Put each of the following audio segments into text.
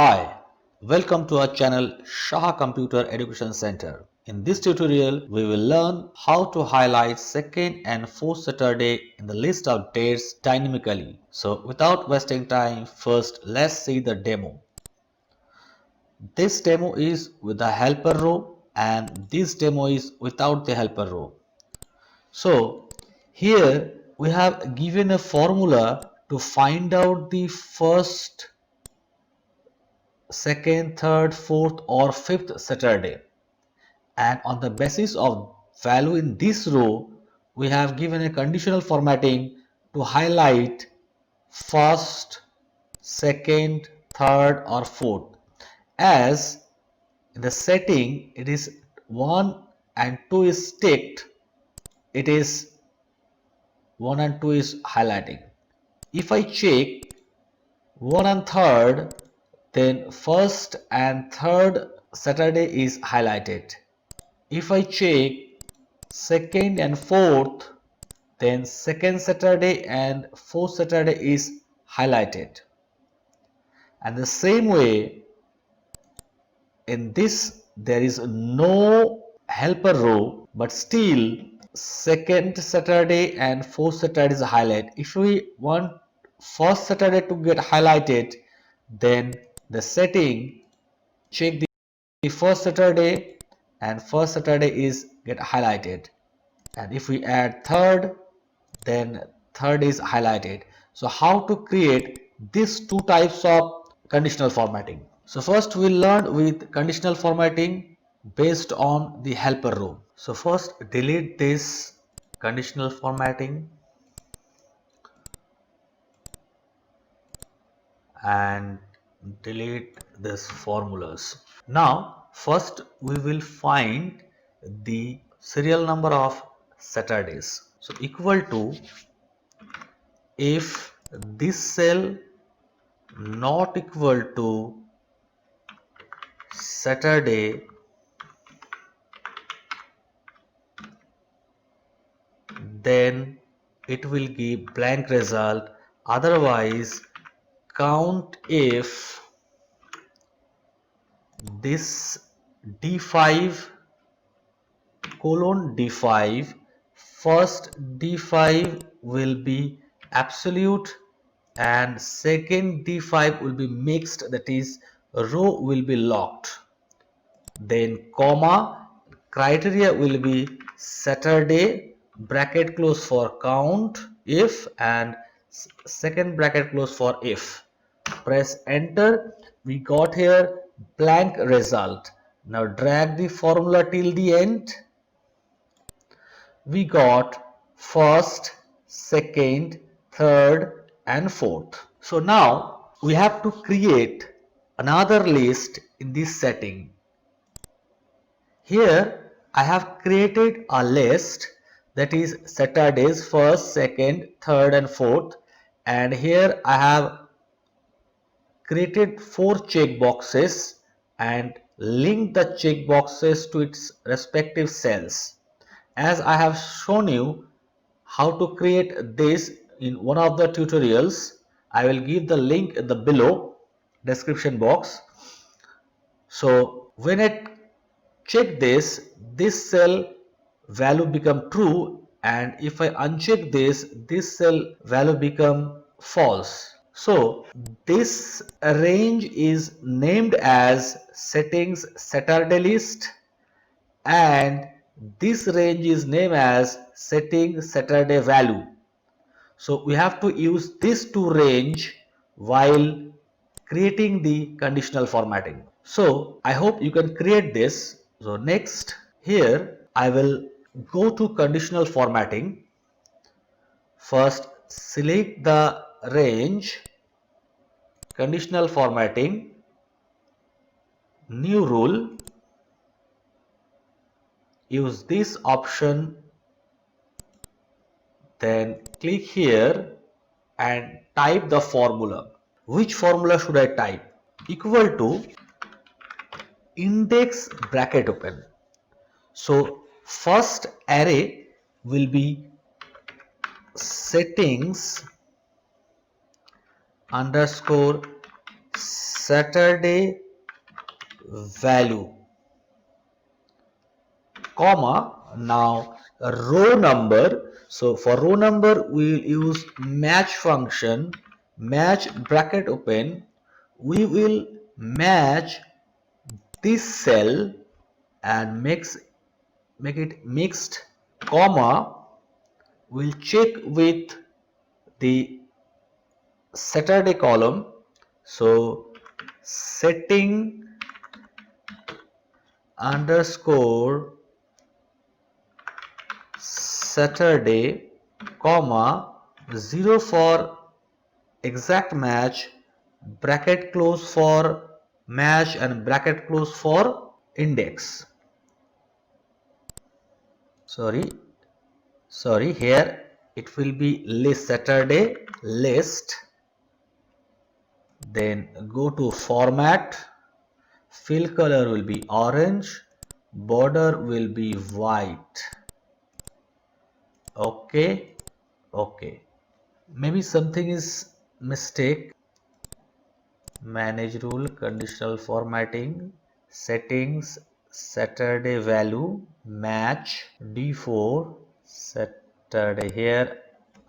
Hi, welcome to our channel Saha Computer Education Center. In this tutorial, we will learn how to highlight second and fourth Saturday in the list of dates dynamically. So without wasting time, first let's see the demo. This demo is with the helper row and this demo is without the helper row. So here we have given a formula to find out the first, second, third, fourth or fifth Saturday, and on the basis of value in this row we have given a conditional formatting to highlight first, second, third or fourth, as in the setting it is 1 and 2 is ticked, it is 1 and 2 is highlighting. If I check 1 and 3rd, then first and third Saturday is highlighted. If I check second and fourth, then second Saturday and fourth Saturday is highlighted. And the same way, in this there is no helper row, but still second Saturday and fourth Saturday is highlighted. If we want first Saturday to get highlighted, then the setting, check the first Saturday and first Saturday is get highlighted, and if we add third, then third is highlighted. So how to create these two types of conditional formatting? So first we'll learn with conditional formatting based on the helper row. So first delete this conditional formatting and delete this formulas. Now first we will find the serial number of Saturdays. So equal to, if this cell not equal to Saturday, then it will give blank result. Otherwise, count if this D5 colon D5, first D5 will be absolute and second D5 will be mixed, that is row will be locked. Then comma, criteria will be Saturday, bracket close for count if, and second bracket close for if. Press enter. We got here blank result. Now drag the formula till the end. We got first, second, third and fourth. So now we have to create another list in this setting. Here I have created a list, that is Saturdays first, second, third and fourth, and here I have created 4 check boxes and linked the check boxes to its respective cells. As I have shown you how to create this in one of the tutorials, I will give the link in the below description box. So when I check this cell value become true, and if I uncheck this cell value become false. So this range is named as settings Saturday list, and this range is named as setting Saturday value. So we have to use these two range while creating the conditional formatting. So I hope you can create this. So next, here I will go to conditional formatting. First select the range, conditional formatting, new rule, use this option, then click here and type the formula. Which formula should I type? Equal to index bracket open. So first array will be settings underscore Saturday value, comma, now a row number. So for row number we will use match function, match bracket open. We will match this cell and make it mixed, comma, we'll check with the Saturday column. So setting underscore Saturday, comma, 0 for exact match, bracket close for match and bracket close for index. Sorry, here it will be list, Saturday list. Then go to format, fill color will be orange, border will be white. Okay, maybe something is mistake. Manage rule, conditional formatting, settings, Saturday value, match, D4, Saturday. Here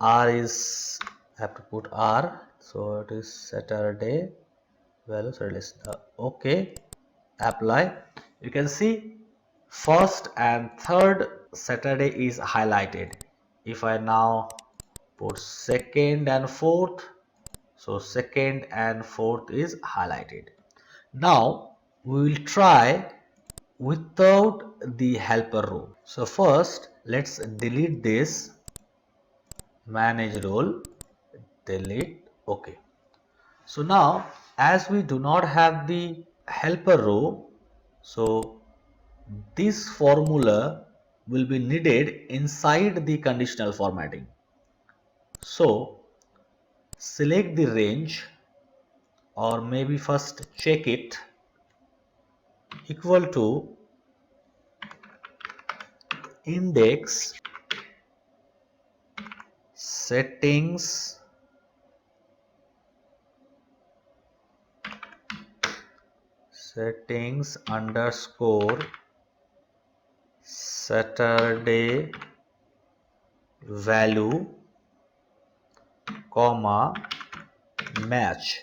R is, I have to put R, so it is Saturday value. Sorry, okay, apply. You can see first and third Saturday is highlighted. If I now put second and fourth, so second and fourth is highlighted. Now we will try without the helper row. So first let's delete this, manage role, delete, okay. So now as we do not have the helper row, so this formula will be needed inside the conditional formatting. So select the range, or maybe first check it, equal to index settings underscore Saturday value, comma, match.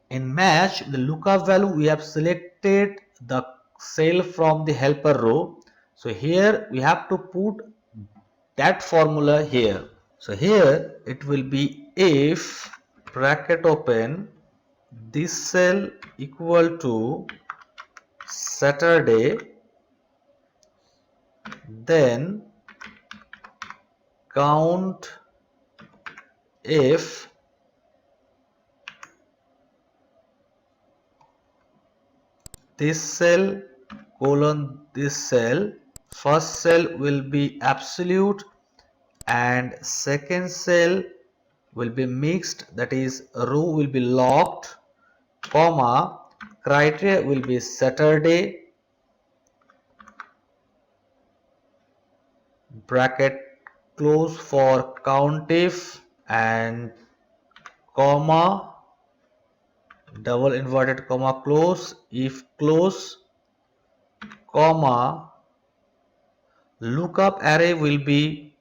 In match, the lookup value, we have selected the cell from the helper row. So here we have to put that formula here. So here it will be if bracket open this cell equal to Saturday, then count if this cell colon this cell, first cell will be absolute and second cell will be mixed, that is row will be locked, comma, criteria will be Saturday, bracket close for countif, and comma, double inverted comma close, if close, comma, lookup array will be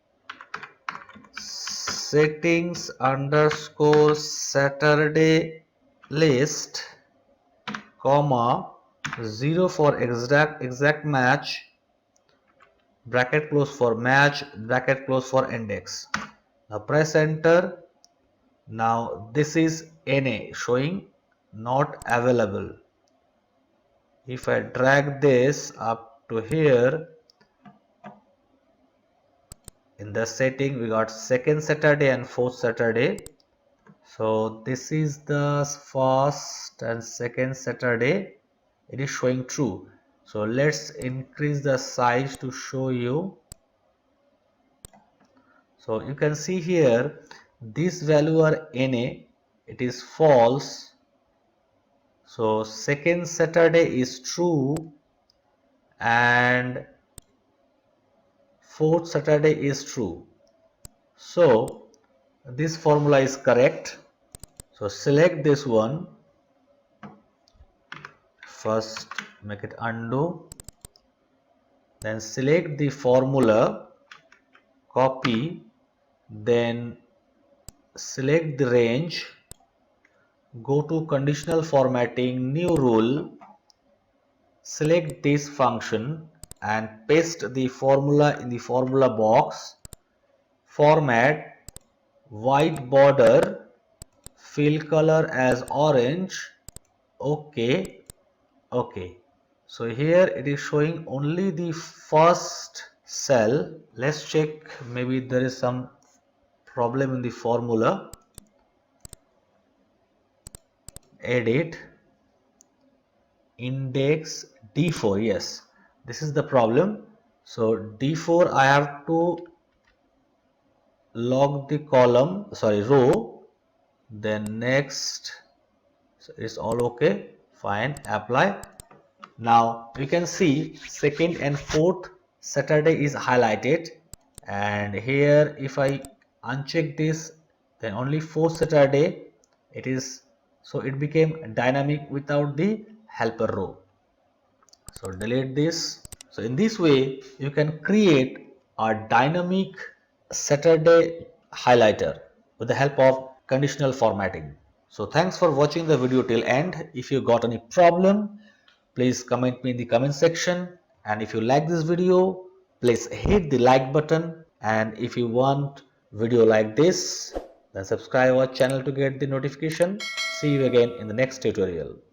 settings underscore Saturday list, comma, 0 for exact match, bracket close for match, bracket close for index. Now press enter. Now this is NA showing not available. If I drag this up to here, in the setting we got second Saturday and fourth Saturday. So this is the first and second Saturday. It is showing true. So let's increase the size to show you. So you can see here this value are NA, it is false. So second Saturday is true and fourth Saturday is true. So this formula is correct. So select this one, first make it undo, then select the formula, copy, then select the range, go to conditional formatting, new rule, select this function and paste the formula in the formula box, format, white border, fill color as orange, OK, OK. So here it is showing only the first cell. Let's check, maybe there is some problem in the formula. Edit, index D4, yes, this is the problem. So D4 I have to log the column, sorry, row, then next. So it's all okay, fine, apply. Now we can see second and fourth Saturday is highlighted, and here if I uncheck this, then only fourth Saturday it is, so it became dynamic without the helper row. So delete this. So in this way you can create a dynamic Saturday highlighter with the help of conditional formatting. So thanks for watching the video till end. If you got any problem, please comment me in the comment section, and if you like this video, please hit the like button, and if you want video like this, then subscribe our channel to get the notification. See you again in the next tutorial.